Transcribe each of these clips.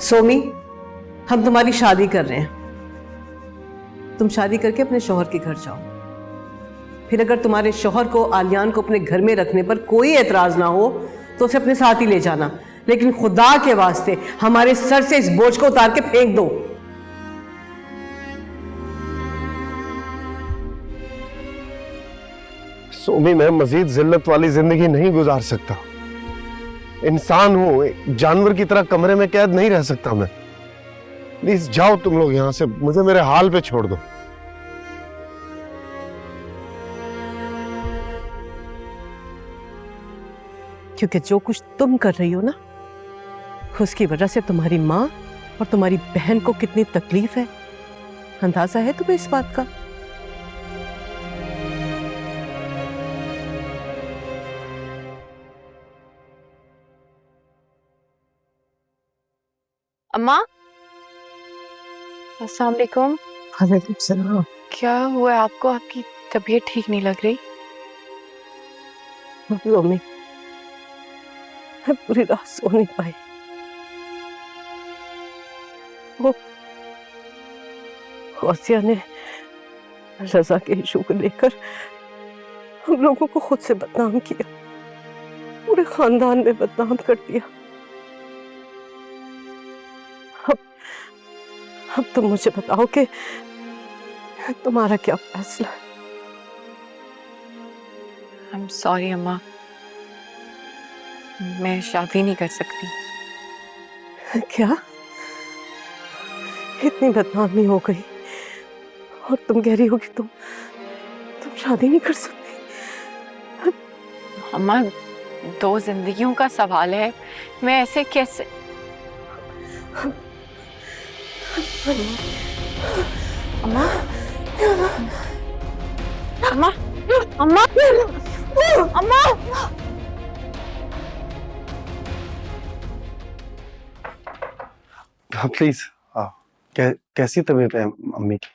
सोमी, हम तुम्हारी शादी कर रहे हैं। तुम शादी करके अपने शौहर के घर जाओ। फिर अगर तुम्हारे शौहर को आलियान को अपने घर में रखने पर कोई एतराज ना हो तो उसे अपने साथ ही ले जाना, लेकिन खुदा के वास्ते हमारे सर से इस बोझ को उतार के फेंक दो। सोमी, मैं मजीद जिल्लत वाली जिंदगी नहीं गुजार सकता। इंसान हूं, एक जानवर की तरह कमरे में कैद नहीं रह सकता मैं। प्लीज जाओ तुम लोग यहां से, मुझे मेरे हाल पे छोड़ दो। क्योंकि जो कुछ तुम कर रही हो ना, उसकी वजह से तुम्हारी माँ और तुम्हारी बहन को कितनी तकलीफ है, अंदाजा है तुम्हें इस बात का? अम्मा, अस्सलाम वालेकुम। वालेकुम सलाम। क्या हुआ है आपको? आपकी तबीयत ठीक नहीं लग रही। मम्मी, मैं पूरी रात सो नहीं पाई। वो गौसिया ने रजा के इशू को लेकर हम लोगों को खुद से बदनाम किया, पूरे खानदान में बदनाम कर दिया। अब तुम मुझे बताओ कि तुम्हारा क्या फैसला है? I'm sorry अम्मा, मैं शादी नहीं कर सकती। क्या इतनी बदनामी हो गई और तुम कह रही हो कि तुम शादी नहीं कर सकती? अम्मा, 2 जिंदगियों का सवाल है, मैं ऐसे कैसे? अम्मा, अम्मा, अम्मा, अम्मा, प्लीज कैसी तबीयत है अम्मी की?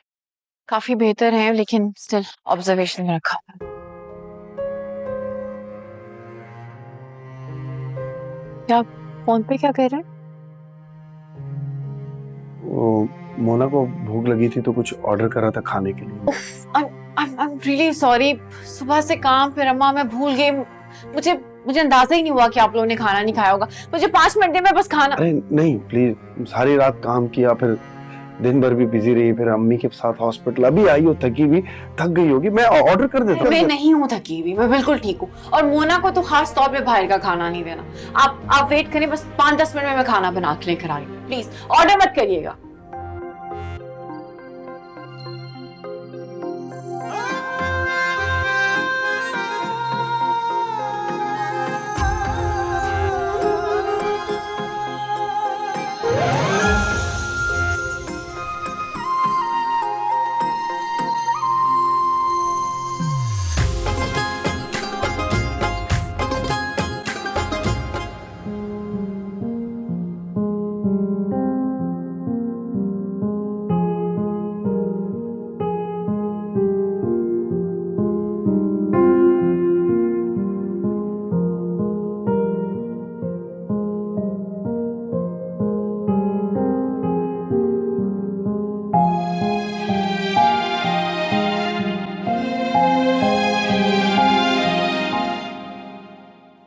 काफी बेहतर है, लेकिन स्टिल ऑब्जर्वेशन में रखा हुआ है। क्या फोन पे क्या कह रहे हैं? मोना को भूख लगी थी तो कुछ ऑर्डर करा था खाने के लिए। I'm really sorry, सुबह से काम, फिर अम्मा मैं भूल गई। मुझे अंदाजा ही नहीं हुआ कि आप लोगों ने खाना नहीं खाया होगा। मुझे 5 मिनट में बस खाना। अरे नहीं प्लीज, सारी रात काम किया, फिर दिन भर भी बिजी रही, फिर अम्मी के साथ हॉस्पिटल, अभी आई हो थकी हुई, थक गई होगी, मैं ऑर्डर कर देता हूँ। मैं नहीं हूँ थकी हुई, मैं बिल्कुल ठीक हूँ। और मोना को तो खास तौर पे बाहर का खाना नहीं देना। आप वेट करें, बस 5-10 मिनट में मैं खाना बना के लेकर आ रही हूँ। प्लीज ऑर्डर मत करिएगा।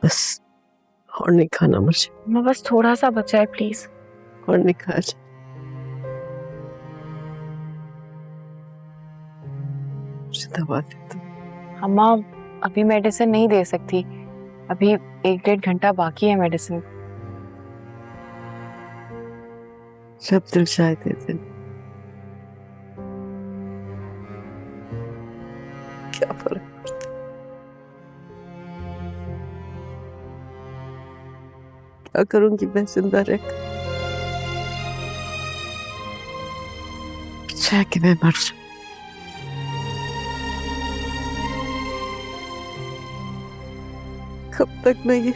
बस और नहीं खाना मुझे, मैं बस थोड़ा सा बचा है, प्लीज। और नहीं खाया जाए। मुझे दवा दे दो। अम्मा, अभी मेडिसिन नहीं दे सकती, अभी 1-1.5 घंटा बाकी है मेडिसिन। जब दिल चाहे दे दे। क्या फर्क पड़ता? क्या करूंगी मैं जिंदा रहकर? चाहे कि मैं मर जाऊं। कब तक मैं ये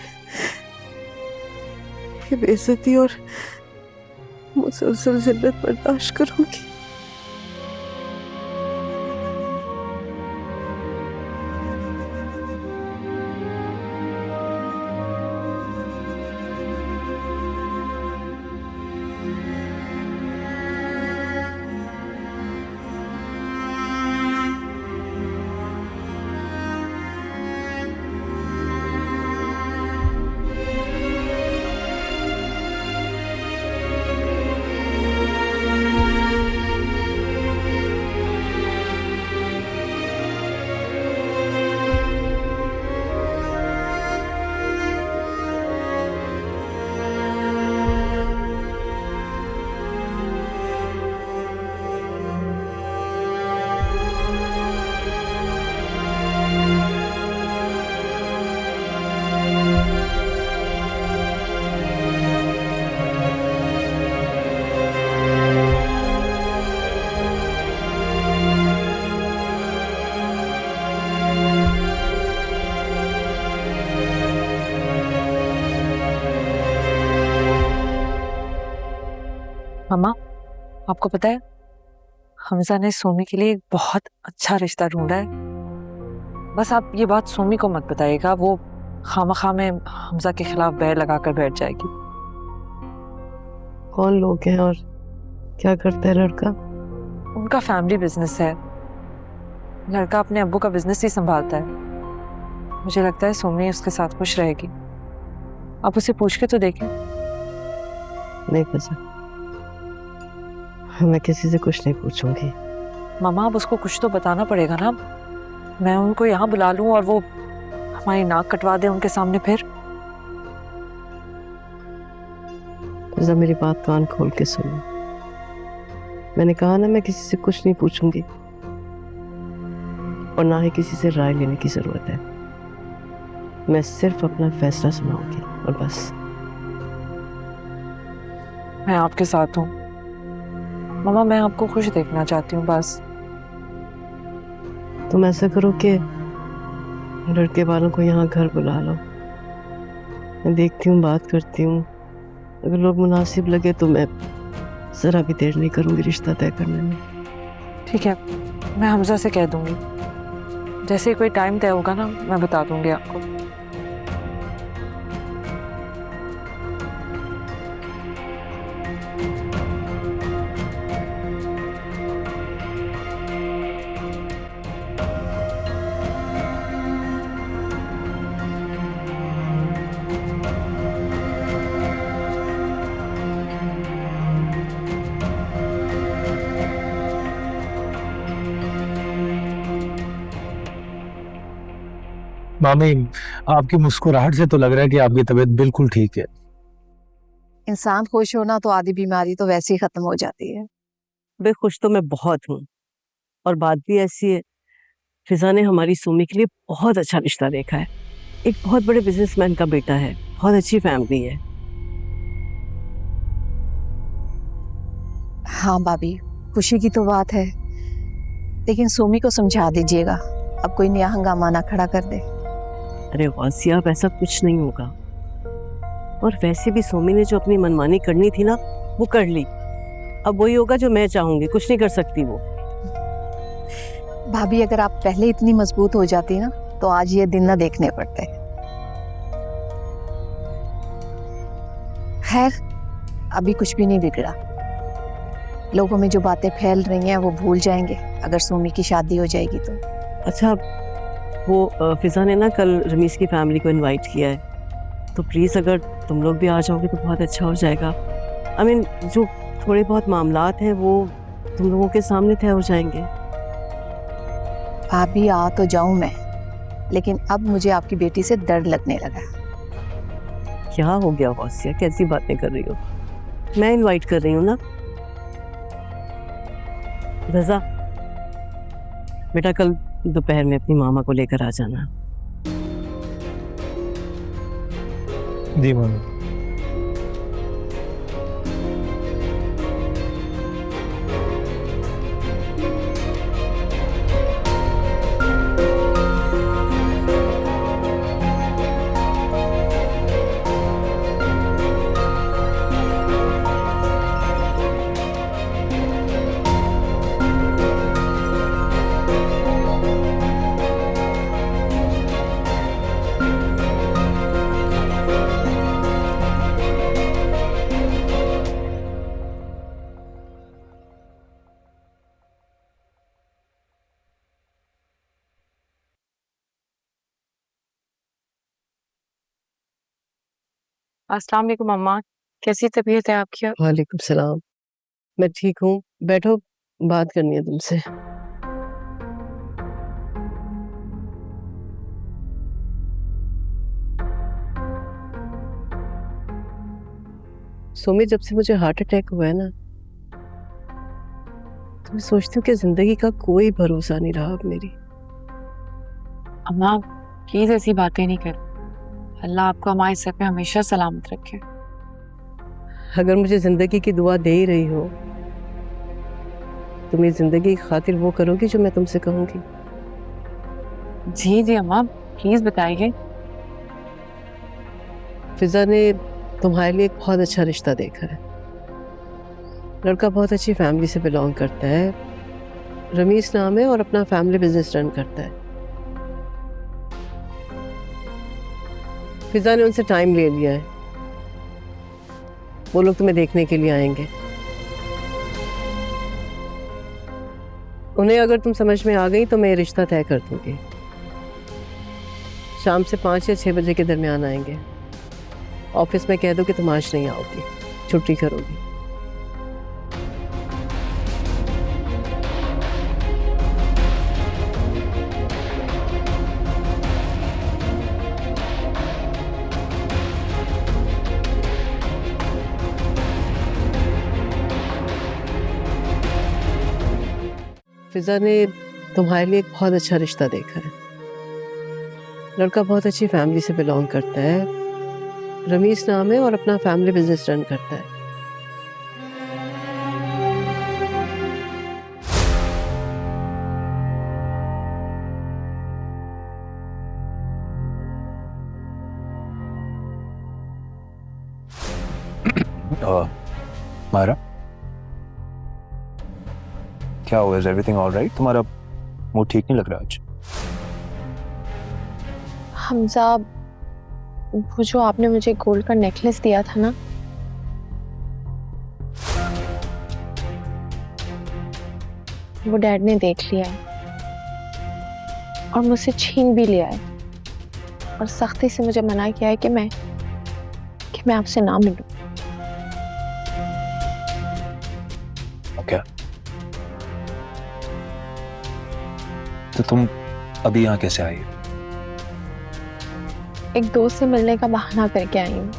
बेइज्जती और मुसलसल जिल्लत बर्दाश्त करूंगी? अम्मा, आपको पता है हमजा ने सोमी के लिए एक बहुत अच्छा रिश्ता ढूंढा है। बस आप ये बात सोमी को मत बताइएगा, वो खामखा में हमजा के खिलाफ बैर लगाकर बैठ जाएगी। कौन लोग हैं और क्या करता है लड़का? उनका फैमिली बिजनेस है। लड़का अपने अब्बू का बिजनेस ही संभालता है। मुझे लगता है सोमी उसके साथ खुश रहेगी। आप उसे पूछ के तो देखें। नहीं पता, मैं किसी से कुछ नहीं पूछूंगी। मामा, अब उसको कुछ तो बताना पड़ेगा ना। मैं उनको यहाँ बुला लूं और वो हमारी नाक कटवा दे उनके सामने फिर। जरा मेरी बात कान खोल के सुनो। मैंने कहा ना, मैं किसी से कुछ नहीं पूछूंगी और ना ही किसी से राय लेने की जरूरत है। मैं सिर्फ अपना फैसला सुनाऊंगी और बस। मैं आपके साथ हूँ मामा, मैं आपको खुश देखना चाहती हूँ बस। तुम ऐसा करो कि लड़के वालों को यहाँ घर बुला लो। मैं देखती हूँ, बात करती हूँ। अगर लोग मुनासिब लगे तो मैं जरा भी देर नहीं करूँगी रिश्ता तय करने में। ठीक है, मैं हमजा से कह दूंगी। जैसे ही कोई टाइम तय होगा ना, मैं बता दूंगी आपको। मामी, आपकी मुस्कुराहट से तो लग रहा है कि आपकी तबीयत बिल्कुल ठीक है। इंसान खुश होना तो आधी बीमारी तो वैसे ही खत्म हो जाती है। बेखुश तो मैं बहुत हूँ और बात भी ऐसी है, फिजा ने हमारी सोमी के लिए बहुत अच्छा रिश्ता देखा है। एक बहुत बड़े बिजनेसमैन का बेटा है, बहुत अच्छी फैमिली है। हाँ भाभी, खुशी की तो बात है, लेकिन सोमी को समझा दीजिएगा अब कोई नया हंगामा ना खड़ा कर दे। अरे गौसिया, अब ऐसा कुछ नहीं होगा। और वैसे भी सोमी ने जो अपनी मनमानी करनी थी ना, वो कर ली। अब वही होगा जो मैं चाहूंगी, कुछ नहीं कर सकती वो। भाभी, अगर आप पहले इतनी मजबूत हो जाती ना तो आज ये दिन ना देखने पड़ते। खैर, अभी कुछ भी नहीं बिगड़ा। लोगों में जो बातें फैल रही हैं वो भूल जाएंगे अगर सोमी की शादी हो जाएगी तो। अच्छा, वो फिजा ने ना कल रमीज की फैमिली को इनवाइट किया है, तो प्लीज़ अगर तुम लोग भी आ जाओगे तो बहुत अच्छा हो जाएगा। आई मीन, जो थोड़े बहुत मामलात हैं वो तुम लोगों के सामने तय हो जाएंगे। भाभी, आ तो जाऊं मैं, लेकिन अब मुझे आपकी बेटी से डर लगने लगा। क्या हो गया गौसिया, कैसी बातें कर रही हो? मैं इनवाइट कर रही हूँ ना। रजा बेटा, कल दोपहर में अपनी मामा को लेकर आ जाना। जी मामी। अस्सलाम वालेकुम अम्मा, कैसी तबीयत है आपकी? वालेकुम सलाम। मैं ठीक हूँ, बैठो, बात करनी है तुमसे। सोमी, जब से मुझे हार्ट अटैक हुआ है ना, तो मैं सोचती हूँ कि जिंदगी का कोई भरोसा नहीं रहा अब मेरी। अम्मा प्लीज ऐसी बातें नहीं कर। अल्लाह आपको हमारे सर पे हमेशा सलामत रखे। अगर मुझे जिंदगी की दुआ दे ही रही हो तो मेरी जिंदगी की खातिर वो करोगी जो मैं तुमसे कहूंगी। जी जी अम्मा, प्लीज बताइए। फिजा ने तुम्हारे लिए एक बहुत अच्छा रिश्ता देखा है। लड़का बहुत अच्छी फैमिली से बिलोंग करता है, रमीज नाम है और अपना फैमिली बिजनेस रन करता है। फिजा ने उनसे टाइम ले लिया है, वो लोग तुम्हें देखने के लिए आएंगे। उन्हें अगर तुम समझ में आ गई तो मैं ये रिश्ता तय कर दूंगी। शाम से 5 या 6 बजे के दरमियान आएंगे। ऑफिस में कह दो कि तुम आज नहीं आओगी, छुट्टी करोगी। फिजा ने तुम्हारे लिए एक बहुत अच्छा रिश्ता देखा है। लड़का बहुत अच्छी फैमिली से बिलोंग करता है, रमीज नाम है और अपना फैमिली बिजनेस रन करता है। मायरा, क्या हुआ? Is everything alright? तुम्हारा मूड ठीक नहीं लग रहा आज। हमजा, वो जो आपने मुझे गोल्ड का नेकलेस दिया था ना, वो डैड ने देख लिया है और मुझसे छीन भी लिया है और सख्ती से मुझे मना किया है कि मैं आपसे ना मिलूं। ओके, तो तुम अभी यहाँ कैसे आई? एक दोस्त से मिलने का बहाना करके आई हूँ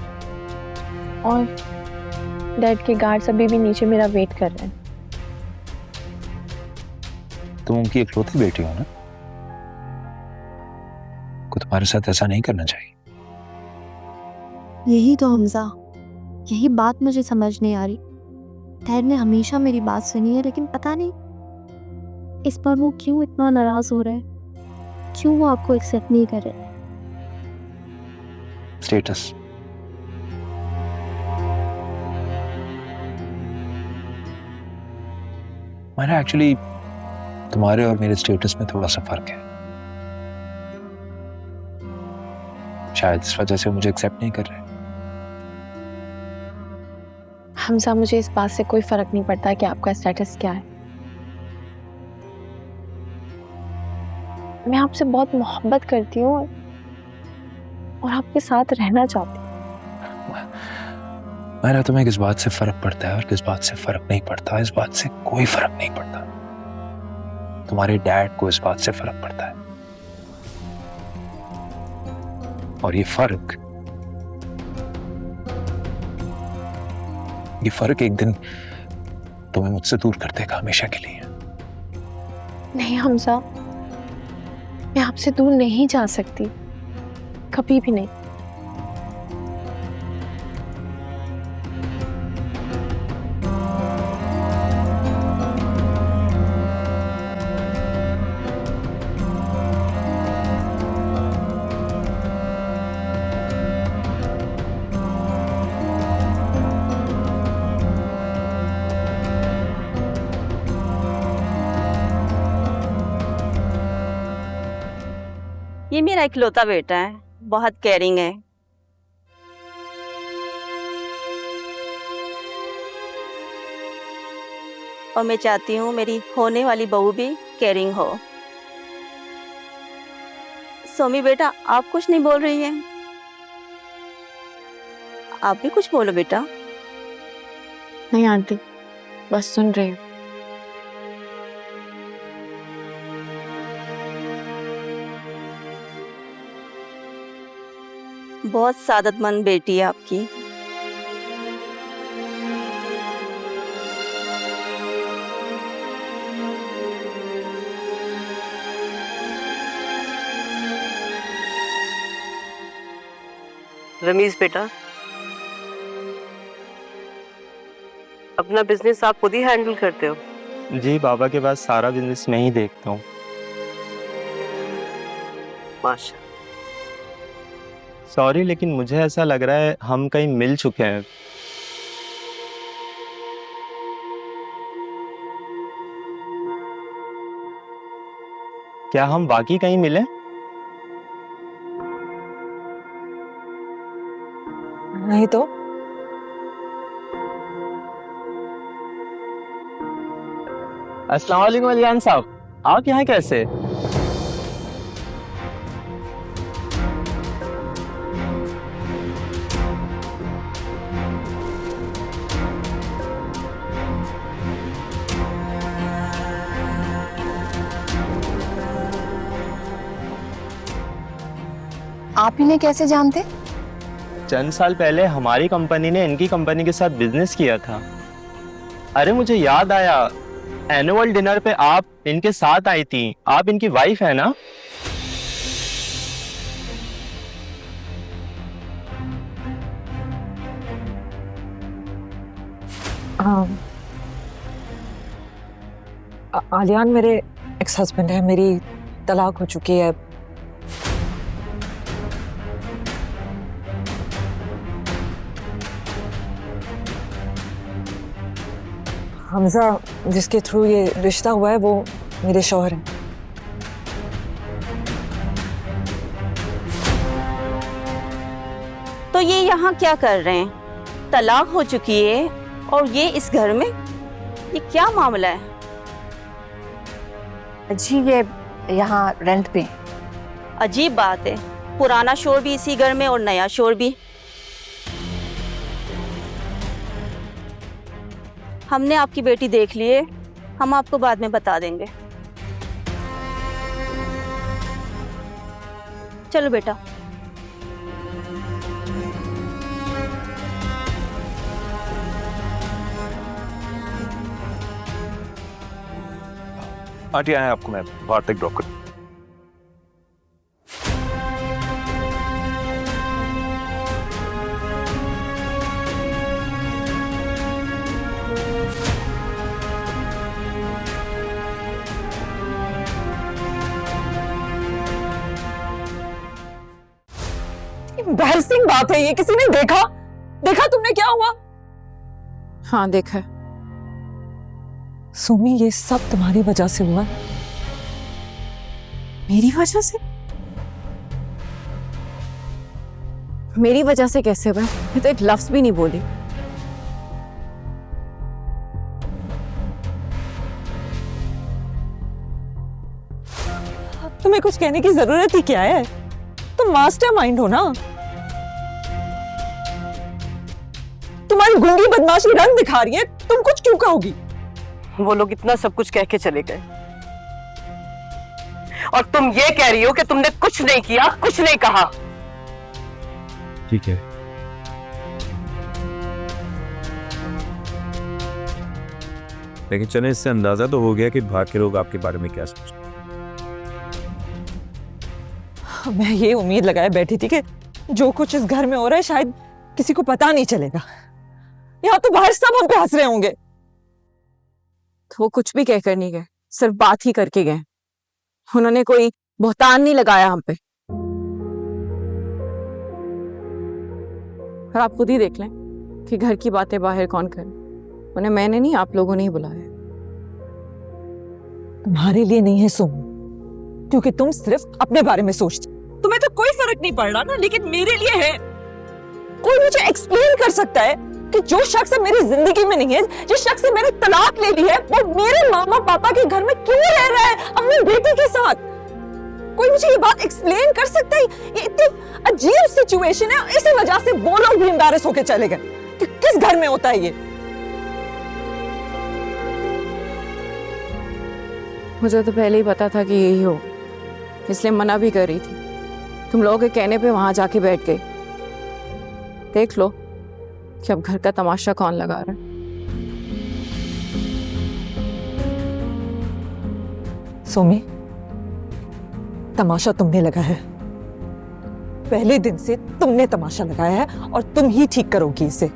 और डैड के गार्ड्स अभी भी नीचे मेरा वेट कर रहे हैं। तुम उनकी इकलौती बेटी हो ना, को तुम्हारे साथ ऐसा नहीं करना चाहिए। यही तो हमजा, यही बात मुझे समझ नहीं आ रही। डैड ने हमेशा मेरी बात सुनी है, लेकिन पता नहीं इस बार वो क्यों इतना नाराज हो रहा है, क्यों वो आपको एक्सेप्ट नहीं कर रहे। स्टेटस, मेरा एक्चुअली तुम्हारे और मेरे स्टेटस में थोड़ा सा फर्क है। शायद इस वजह से मुझे एक्सेप्ट नहीं कर रहे। हमजा, मुझे इस बात से कोई फर्क नहीं पड़ता कि आपका स्टेटस क्या है। मैं आपसे बहुत मोहब्बत करती हूँ और आपके साथ रहना चाहती हूँ। मेरा तुम्हें किस बात से फर्क पड़ता है और किस बात से फर्क नहीं पड़ता, इस बात से कोई फर्क नहीं पड़ता। तुम्हारे डैड को इस बात से फर्क पड़ता है और ये फर्क एक दिन तुम्हें मुझसे दूर कर देगा हमेशा के लिए। नहीं हमजा, मैं आपसे दूर नहीं जा सकती, कभी भी नहीं। ये मेरा इकलौता बेटा है, बहुत केयरिंग है। और मैं चाहती हूँ मेरी होने वाली बहू भी केयरिंग हो। सोमी बेटा, आप कुछ नहीं बोल रही हैं, आप भी कुछ बोलो बेटा। नहीं आंटी, बस सुन रही हूँ। बहुत सादतमंद बेटी है आपकी। रमीज बेटा, अपना बिजनेस आप खुद ही हैंडल करते हो? जी, बाबा के पास सारा बिजनेस मैं ही देखता हूँ। माशा। सॉरी, लेकिन मुझे ऐसा लग रहा है हम कहीं मिल चुके हैं। क्या हम बाकी कहीं मिले? नहीं तो अस्सलाम वालेकुम अलियान साहब, आप यहाँ कैसे? आप इन्हें कैसे जानते? चंद साल पहले हमारी कंपनी ने इनकी कंपनी के साथ बिजनेस किया था। अरे मुझे याद आया, एनुअल डिनर पे आप इनके साथ आई थी। आप इनकी वाइफ है ना? आलियान मेरे एक्स हस्बैंड है, मेरी तलाक हो चुकी है। हमजा जिसके थ्रू ये रिश्ता हुआ है वो मेरे शौहर हैं। तो ये यहाँ क्या कर रहे हैं? तलाक हो चुकी है और ये इस घर में, ये क्या मामला है? जी ये यहाँ रेंट पे। अजीब बात है, पुराना शोर भी इसी घर में और नया शोर भी। हमने आपकी बेटी देख ली है, हम आपको बाद में बता देंगे। चलो बेटा। आंटी आए, आपको मैं बाहर तक ड्रॉप कर। एम्बैरसिंग बात है ये, किसी ने देखा? देखा तुमने क्या हुआ? हाँ देखा है। सुमी ये सब तुम्हारी वजह से हुआ है। मेरी वजह से? मेरी वजह से कैसे हुआ? मैं तो एक लफ्ज भी नहीं बोली। तुम्हें कुछ कहने की जरूरत ही क्या है? तुम मास्टरमाइंड हो ना। तुम्हारी गूंगी बदमाशी रंग दिखा रही है, तुम कुछ क्यों कहोगी? वो लोग इतना सब कुछ कह के चले गए और तुम ये कह रही हो कि तुमने कुछ नहीं किया, कुछ नहीं कहा। ठीक है, लेकिन चले इससे अंदाजा तो हो गया कि बाहर के लोग आपके बारे में क्या सोचते हैं। मैं ये उम्मीद लगाए बैठी थी कि जो कुछ इस घर में हो रहा है शायद किसी को पता नहीं चलेगा। यहाँ तो बाहर सब हम पे हंस रहे होंगे। तो वो कुछ भी कहकर नहीं गए, सिर्फ बात ही करके गए। उन्होंने कोई बहतान नहीं लगाया हम पे। और आप खुद ही देख लें कि घर की बातें बाहर कौन करे। उन्हें मैंने नहीं, आप लोगों ने ही बुलाया। तुम्हारे लिए नहीं है सुम, क्योंकि तुम सिर्फ अपने बारे में सोचती। तुम्हें तो कोई फर्क नहीं पड़ रहा ना, लेकिन मेरे लिए है। कोई मुझे एक्सप्लेन कर सकता है कि जो शख्स मेरी जिंदगी में नहीं है, जिस शख्स से मैंने तलाक ले ली है, वो मेरे मामा पापा के घर में क्यों रह रहा है अपनी बेटी के साथ? कोई मुझे ये बात एक्सप्लेन कर सकता है? ये इतनी अजीब सिचुएशन है, इसी वजह से वो लोग भी एम्बैरेस होकर चले गए कि किस घर में होता है ये। मुझे तो पहले ही पता था कि यही हो, इसलिए मना भी कर रही थी। तुम लोगों के कहने पे वहां जाके बैठ गई। देख लो कि अब घर का तमाशा कौन लगा रहा है। सोमी, तमाशा तुमने लगाया है। पहले दिन से तुमने तमाशा लगाया है और तुम ही ठीक करोगी इसे।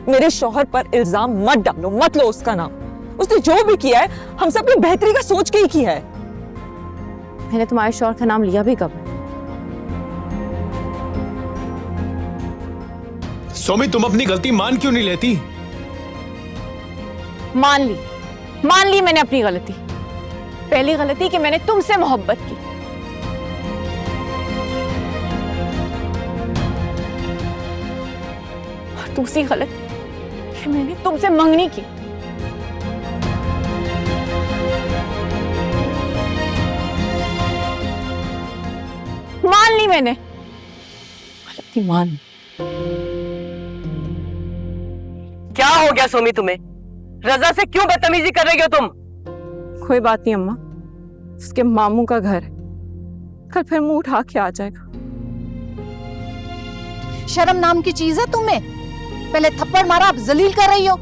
मेरे शौहर पर इल्जाम मत डालो, मत लो उसका नाम। उसने जो भी किया है हम सब की बेहतरी का सोच के ही किया है। मैंने तुम्हारे शौहर का नाम लिया भी कब? सोमी, तुम अपनी गलती मान क्यों नहीं लेती? मान ली मैंने अपनी गलती, पहली गलती कि मैंने तुमसे मोहब्बत की, और दूसरी गलती कि मैंने तुमसे मंगनी की। मान ली मैंने, गलती मान ली। क्या हो गया सोमी तुम्हें? रजा से क्यों बदतमीजी कर रही हो तुम? कोई बात नहीं अम्मा, उसके मामू का घर है, कल फिर मुंह उठा के आ जाएगा। शर्म नाम की चीज है तुम्हें? पहले थप्पड़ मारा, अब जलील कर रही हो।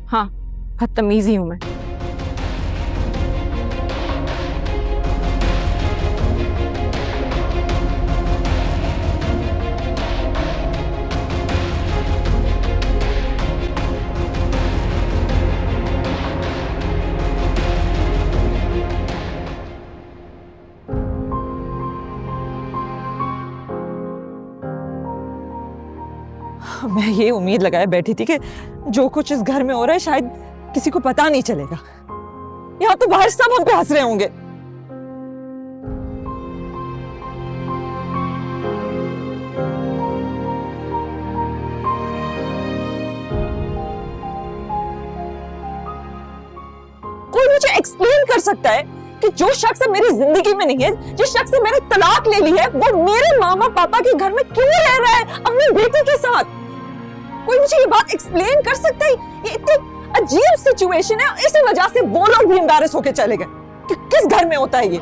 हाँ, बदतमीजी हूं मैं। मैं ये उम्मीद लगाए बैठी थी कि जो कुछ इस घर में हो रहा है शायद किसी को पता नहीं चलेगा। यहाँ तो बाहर सब हम पे हंस रहे होंगे। कोई मुझे एक्सप्लेन कर सकता है कि जो शख्स मेरी जिंदगी में नहीं है, जिस शख्स से मैंने तलाक ले ली है, वो मेरे मामा पापा के घर में क्यों रह रहा है अपनी बेटी के साथ? कोई मुझे ये बात एक्सप्लेन कर सकता है? ये इतनी अजीब सिचुएशन है, इसी वजह से वो लोग भी एम्बैरेस होकर चले गए कि किस घर में होता है ये।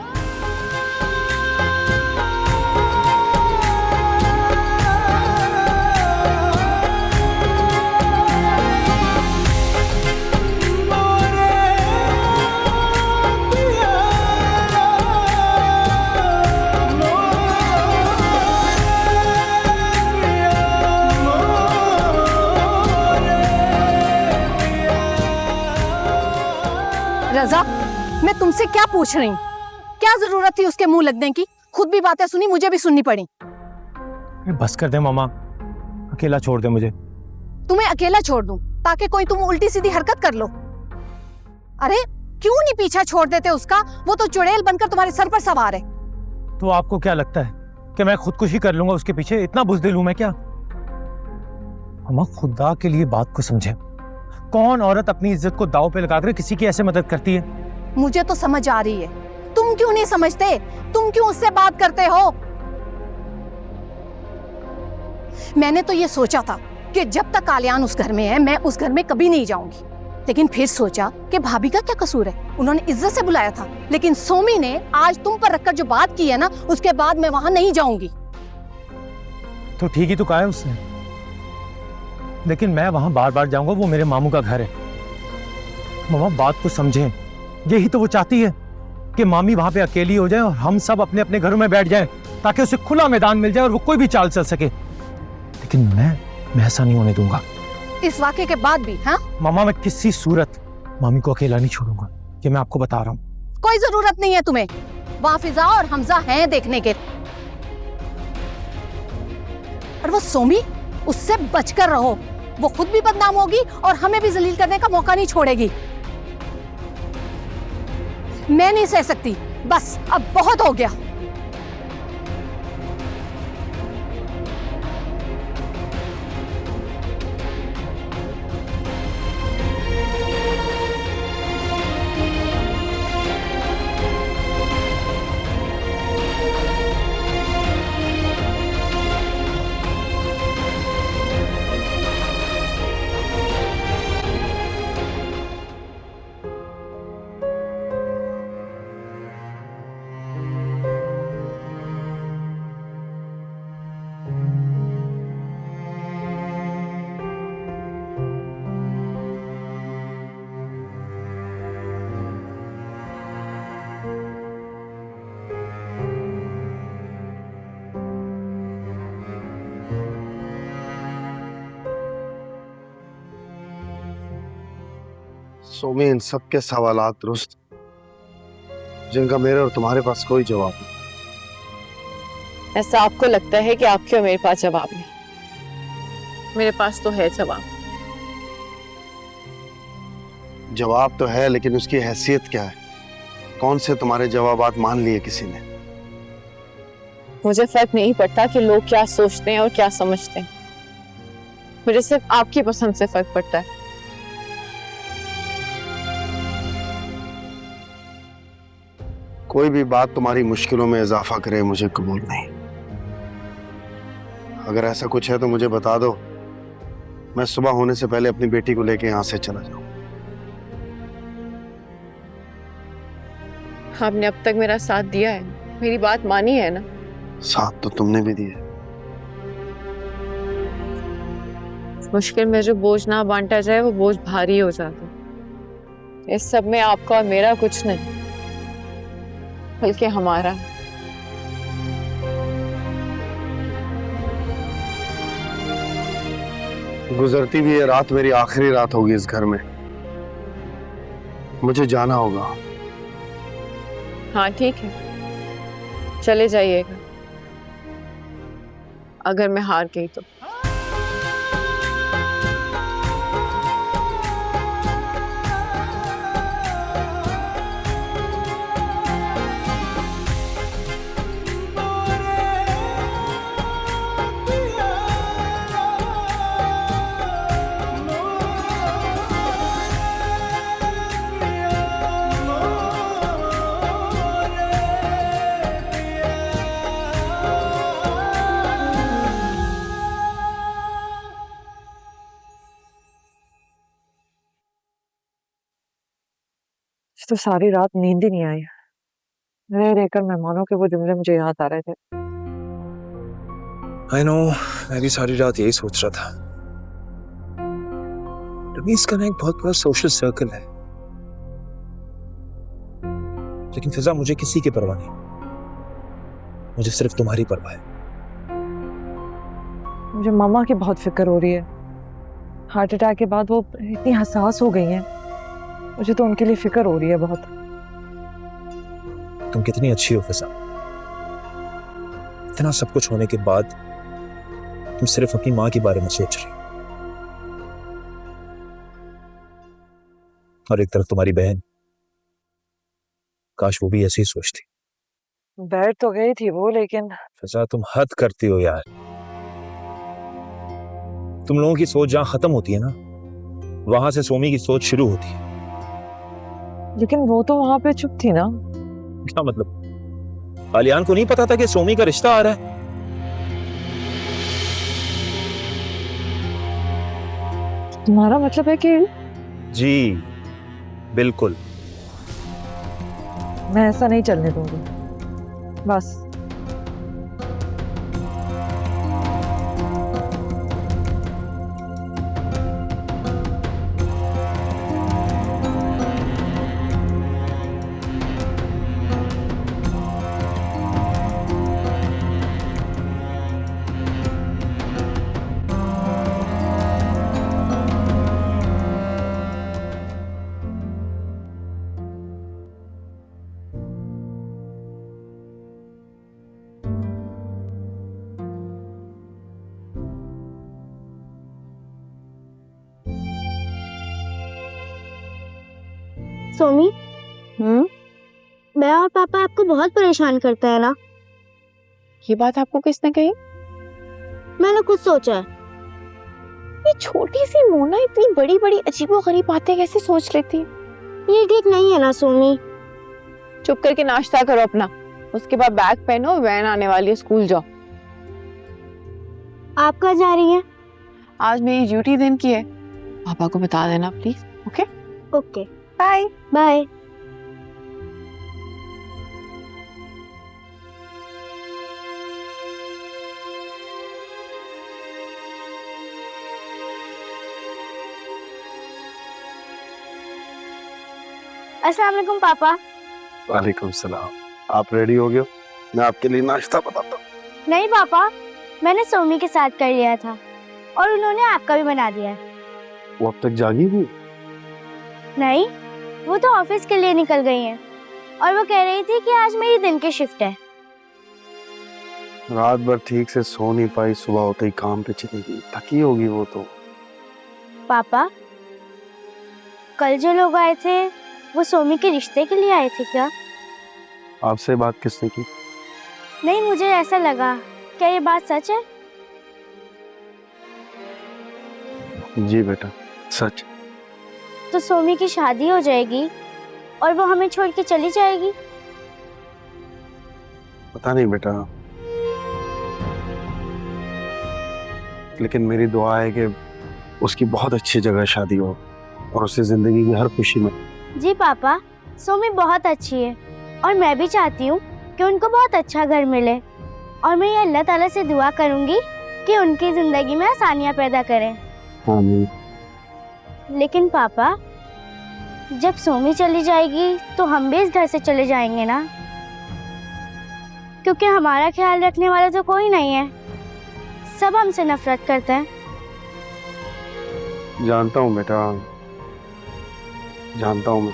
रजा, मैं तुमसे क्या पूछ रही हूँ? क्या जरूरत थी उसके मुंह लगने की? खुद भी बातें सुनी, मुझे भी सुननी पड़ी। बस कर दे मामा, अकेला छोड़ दे मुझे। तुम्हें अकेला छोड़ दूं ताकि कोई तुम उल्टी सीधी हरकत कर लो? अरे क्यों नहीं पीछा छोड़ देते उसका? वो तो चुड़ैल बनकर तुम्हारे सर पर सवार है। तो आपको क्या लगता है कि मैं खुदकुशी कर लूंगा उसके पीछे? इतना बुज़दिल हूं मैं क्या? मामा खुदा के लिए बात को समझे। कौन औरत अपनी इज्जत को दांव पे लगाकर किसी की ऐसे मदद करती है? मुझे तो समझ आ रही है, तुम क्यों नहीं समझते? तुम क्यों उससे बात करते हो? मैंने तो ये सोचा था कि जब तक आलियान उस घर में है मैं उस घर में कभी नहीं जाऊंगी, लेकिन फिर सोचा कि भाभी का क्या कसूर है, उन्होंने इज्जत से बुलाया था। लेकिन सोमी ने आज तुम पर रखकर जो बात की है ना, उसके बाद मैं वहां नहीं जाऊंगी। तो ठीक ही तो कहा है उसने, लेकिन मैं वहां बार बार जाऊंगा, वो मेरे मामू का घर है। मामा बात को समझें, यही तो वो चाहती है कि मामी वहां पे अकेली हो जाए और हम सब अपने अपने घरों में बैठ जाएं, ताकि उसे खुला मैदान मिल जाए और वो कोई भी चाल चल सके। लेकिन मैं ऐसा नहीं होने दूंगा। इस वाक़े के बाद भी? हाँ मामा, मैं किसी सूरत मामी को अकेला नहीं छोड़ूंगा, ये मैं आपको बता रहा हूँ। कोई जरूरत नहीं है तुम्हें, वहां फिजा और हमजा हैं देखने के। और वो सोमी, उससे बचकर रहो, वो खुद भी बदनाम होगी और हमें भी जलील करने का मौका नहीं छोड़ेगी। मैं नहीं सह सकती, बस अब बहुत हो गया। सोमी, इन सब के सवालात दुरुस्त, जिनका मेरे और तुम्हारे पास कोई जवाब नहीं। ऐसा आपको लगता है कि आपके और मेरे पास जवाब नहीं, मेरे पास तो है जवाब। जवाब तो है, लेकिन उसकी हैसियत क्या है? कौन से तुम्हारे जवाबात मान लिए किसी ने? मुझे फर्क नहीं पड़ता कि लोग क्या सोचते हैं और क्या समझते हैं। मुझे सिर्फ आपकी पसंद से फर्क पड़ता है। कोई भी बात तुम्हारी मुश्किलों में इजाफा करे मुझे कबूल नहीं। अगर ऐसा कुछ है तो मुझे बता दो, मैं सुबह होने से पहले अपनी बेटी को लेके यहां से चला जाऊं। आपने अब तक मेरा साथ दिया है, मेरी बात मानी है ना? साथ तो तुमने भी दिया। मुश्किल में जो बोझ ना बांटा जाए वो बोझ भारी हो जाता है। इस सब में आपका और मेरा कुछ नहीं, बल्कि हमारा। गुजरती हुई ये रात मेरी आखिरी रात होगी इस घर में। मुझे जाना होगा। हाँ ठीक है, चले जाइएगा। अगर मैं हार गई तो। तो सारी रात नींद ही नहीं आई। रह रहकर मेहमानों के वो जुमले मुझे याद आ रहे थे। आई नो, मैं भी सारी रात यही सोच रहा था। रमीज का ना एक बहुत बड़ा सोशल सर्कल है, लेकिन फिजा मुझे किसी की परवाह नहीं, मुझे सिर्फ तुम्हारी परवाह है। मुझे मामा की बहुत फिक्र हो रही है। हार्ट अटैक के बाद वो इतनी हसास हो गई हैं, मुझे तो उनके लिए फिक्र हो रही है बहुत। तुम कितनी अच्छी हो फिजा, इतना सब कुछ होने के बाद तुम सिर्फ अपनी माँ के बारे में सोच रही हो। और एक तरफ तुम्हारी बहन, काश वो भी ऐसी ही सोचती। बैठ तो गई थी वो, लेकिन फिजा तुम हद करती हो यार। तुम लोगों की सोच जहां खत्म होती है ना, वहां से सोमी की सोच शुरू होती है। लेकिन वो तो वहां पे चुप थी ना। क्या मतलब? आलियान को नहीं पता था कि सोमी का रिश्ता आ रहा है? तुम्हारा मतलब है कि? जी बिल्कुल। मैं ऐसा नहीं चलने दूंगी, बस। सोमी, मैं और पापा आपको बहुत परेशान करते हैं ना? ये बात आपको किसने कही? मैंने खुद सोचा है। ये छोटी सी मोना इतनी बड़ी बड़ी अजीबोगरीब बातें कैसे सोच लेती है? ये ठीक नहीं है ना सोमी? चुप करके नाश्ता करो अपना, उसके बाद बैग पहनो, वैन आने वाली है, स्कूल जाओ। आप कहाँ जा रही हैं? आज मेरी ड्यूटी दिन की है, पापा को बता देना please. Okay okay, bye bye. अस्सलाम वालेकुम पापा। वालेकुम सलाम। आप रेडी हो गए हो? मैं आपके लिए नाश्ता बनाता हूँ। नहीं पापा, मैंने सोमी के साथ कर लिया था और उन्होंने आपका भी बना दिया है। वो अब तक जागी हुई? नहीं, वो तो ऑफिस के लिए निकल गई हैं और वो कह रही थी कि आज मेरी दिन की शिफ्ट है। रात भर ठीक से सो नहीं पाई, सुबह होते ही काम पे चली गई। थकी होगी वो तो। पापा, कल जो लोग आए थे वो सोमी के रिश्ते के लिए आए थे क्या? आपसे बात किसने की? नहीं, मुझे ऐसा लगा। क्या ये बात सच है? जी बेटा, सच। तो सोमी की शादी हो जाएगी और वो हमें छोड़ के चली जाएगी? पता नहीं बेटा, लेकिन मेरी दुआ है कि उसकी बहुत अच्छी जगह शादी हो और उससे जिंदगी की हर खुशी में। जी पापा, सोमी बहुत अच्छी है और मैं भी चाहती हूँ कि उनको बहुत अच्छा घर मिले, और मैं ये अल्लाह ताला से दुआ करूँगी कि उनकी जिंदगी में आसानियाँ पैदा करें। आमीन। लेकिन पापा, जब सोमी चली जाएगी तो हम भी इस घर से चले जाएंगे ना, क्योंकि हमारा ख्याल रखने वाला तो कोई नहीं है, सब हमसे नफरत करते हैं। जानता हूँ बेटा, जानता हूँ मैं,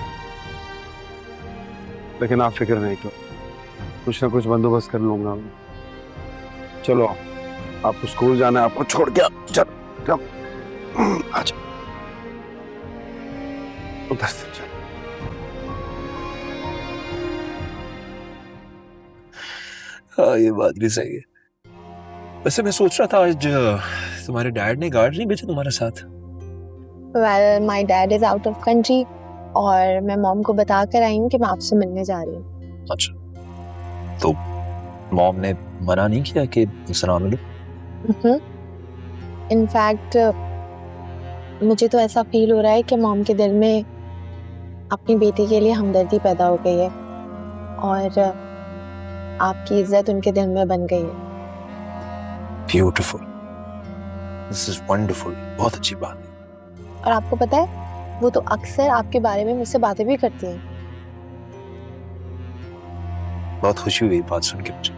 लेकिन आप फिक्र नहीं करो, कुछ ना कुछ बंदोबस्त कर लूंगा मैं। चलो आपको स्कूल जाना है, आपको छोड़ के चल अच्छा उधर से चल। हाँ, ये बात भी सही है। वैसे मैं सोच रहा था आज तुम्हारे डैड ने गार्ड नहीं भेजा तुम्हारे साथ? Well, my dad is out of country और मैं मॉम को बता कर आई हूँ कि मैं आपसे मिलने जा रही हूँ। अच्छा, तो मॉम ने मना नहीं किया कि मुझसे ना मिलो? इनफैक्ट मुझे तो ऐसा फील हो रहा है कि मॉम के दिल में अपनी बेटी के लिए हमदर्दी पैदा हो गई है और आपकी इज्जत उनके दिल में बन गई है। ब्यूटीफुल, दिस इज वंडरफुल, बहुत अच्छी बात है। और आपको पता है, वो तो अक्सर आपके बारे में मुझसे बातें भी करती हैं। बहुत खुशी हुई बात सुन के मुझे।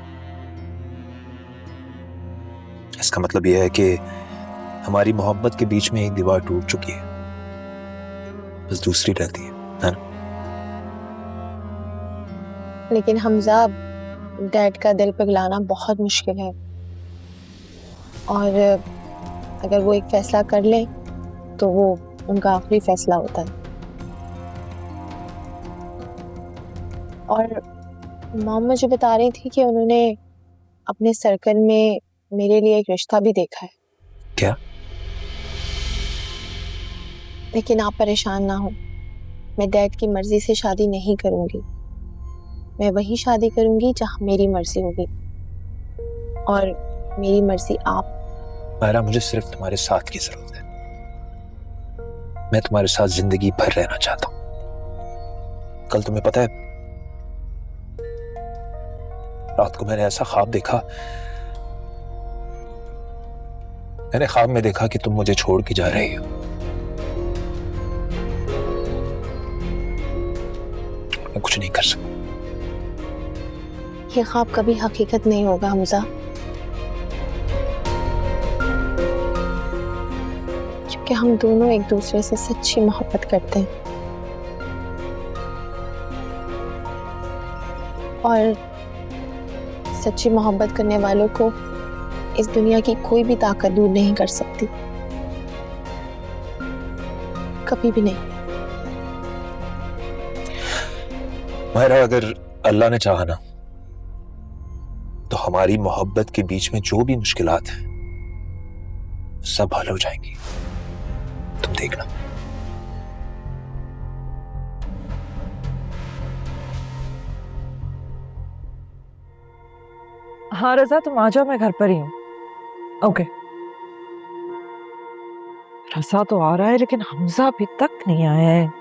इसका मतलब यह है कि हमारी मोहब्बत के बीच में एक दीवार टूट चुकी है, बस दूसरी रहती है ना? लेकिन हमजा, डैड का दिल पिघलाना बहुत मुश्किल है, और अगर वो एक फैसला कर लें तो वो उनका आखिरी फैसला होता है। और मॉम मुझे बता रही थी कि उन्होंने अपने सर्कल में मेरे लिए एक रिश्ता भी देखा है। क्या? लेकिन आप परेशान ना हो, मैं डैड की मर्जी से शादी नहीं करूंगी। मैं वही शादी करूंगी जहां मेरी मर्जी होगी, और मेरी मर्जी आप। मायरा, मुझे सिर्फ तुम्हारे साथ की जरूरत है। मैं तुम्हारे साथ जिंदगी भर रहना चाहता हूं। कल तुम्हें पता है, रात को मैंने ऐसा ख्वाब देखा, मैंने ख्वाब में देखा कि तुम मुझे छोड़ के जा रही हो। मैं कुछ नहीं कर सकता। ये ख्वाब कभी हकीकत नहीं होगा हमजा, क्योंकि हम दोनों एक दूसरे से सच्ची मोहब्बत करते हैं, और सच्ची मोहब्बत करने वालों को इस दुनिया की कोई भी ताकत दूर नहीं कर सकती, कभी भी नहीं। मायरा, अगर अल्लाह ने चाहा ना, तो हमारी मोहब्बत के बीच में जो भी मुश्किलात हैं सब हल हो जाएंगी, तुम देखना। हाँ रजा, तुम आ जाओ, मैं घर पर ही हूँ। ओके। रजा तो आ रहा है लेकिन हमजा अभी तक नहीं आया है।